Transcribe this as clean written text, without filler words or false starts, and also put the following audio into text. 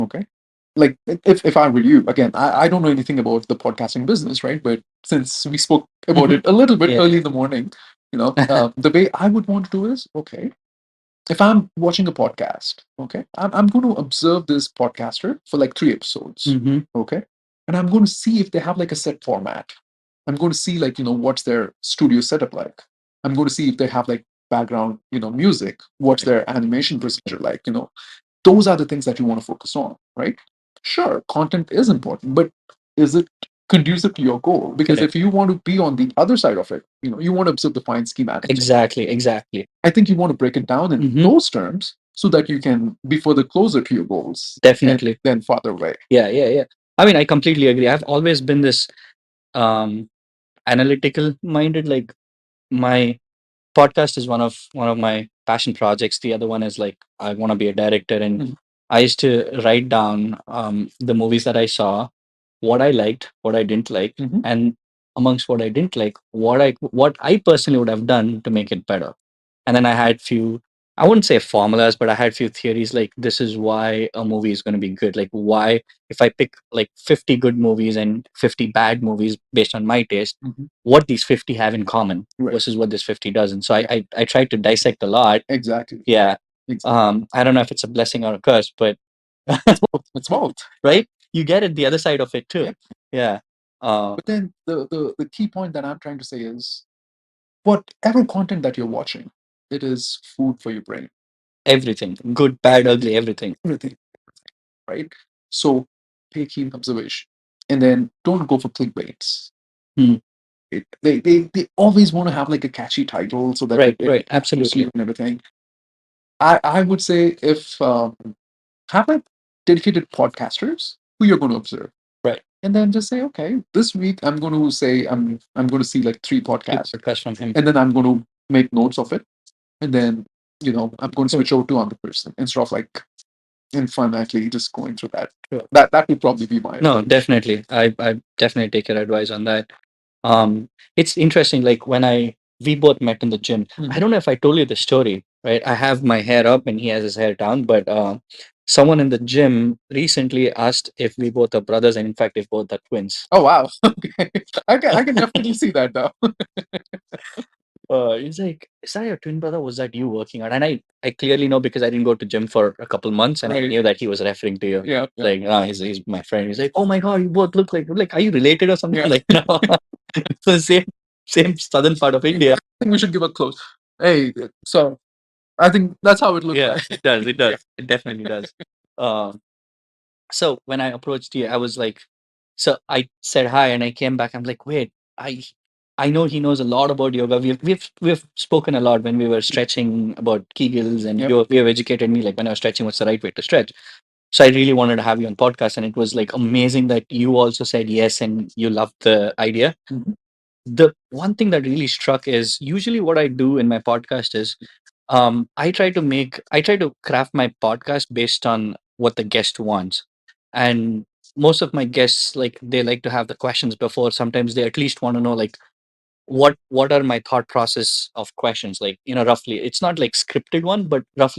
Okay. Like if I were you, again, I don't know anything about the podcasting business, right? But since we spoke about it a little bit Yeah. early in the morning, the way I would want to do is, okay, if I'm watching a podcast, okay, I'm going to observe this podcaster for like 3 episodes, okay, and I'm going to see if they have like a set format. I'm going to see like what's their studio setup like. I'm going to see if they have like background music. What's their animation procedure like? Those are the things that you want to focus on, right? Sure, content is important, but is it conducive to your goal? Because Correct. if you want to be on the other side of it, you want to observe the fine schematics. Exactly. I think you want to break it down in those terms so that you can be further closer to your goals and Definitely. then farther away. Yeah. I mean, I completely agree. I've always been this um analytical minded. Like, my podcast is one of my passion projects. The other one is like I want to be a director, and Mhm. I used to write down the movies that I saw, what I liked, what I didn't like, Mhm. and amongst what I didn't like, what I personally would have done to make it better. And then I had few, I wouldn't say formulas, but I had few theories like this is why a movie is going to be good. Like, why, if I pick like 50 good movies and 50 bad movies based on my taste, Mhm. what these 50 have in common Right. versus what this 50 doesn't. So I, Yeah. I tried to dissect a lot. Exactly. Yeah. Exactly. I don't know if it's a blessing or a curse, but It's both. right? You get it the other side of it too. Yep. Yeah. But then the key point that I'm trying to say is whatever content that you're watching, it is food for your brain. Everything. Good, bad, ugly, everything. Everything, right? So pay keen observation. And then don't go for clickbaits. Hmm. They always want to have like a catchy title so that Right, it right. captures Absolutely. you and everything. I would say if have like dedicated podcasters who you're going to observe. Right. And then just say, okay, this week I'm going to say I'm going to see like 3 Keep podcasts, podcast from him. and then I'm going to make notes of it, and then I'm going to switch over to another person instead of like infinitely just going through that. Sure. That would probably be my No, approach. definitely. I definitely take your advice on that. It's interesting. Like, when we both met in the gym. I don't know if I told you the story, right? I have my hair up and he has his hair down, but someone in the gym recently asked if we both are brothers, and in fact, if both are twins. Oh wow, okay, I can definitely see that now. He's like, "Is that your twin brother? Was that you working out?" And I clearly know because I didn't go to gym for a couple months, and I Right. knew that he was referring to you. Yeah, yeah, Like, he's my friend. He's like, "Oh my god, you both look like, are you related or something?" yeah. Like, no, it's the same southern part of India. I think we should give a close. Hey, so I think that's how it looks Yeah, like. it does. It does. It definitely does. Um, so when I approached you, I was like, so I said hi, and I came back. I'm like, wait, I know he knows a lot about yoga. We've spoken a lot when we were stretching about Kegels, and Yep. you have educated me like when I was stretching, what's the right way to stretch. So I really wanted to have you on podcast, and it was like amazing that you also said yes and you loved the idea. Mhm. The one thing that really struck is usually what I do in my podcast is I try to craft my podcast based on what the guest wants. And most of my guests, like, they like to have the questions before. Sometimes they at least want to know, like, what are my thought process of questions, like, roughly. It's not like scripted one, but roughly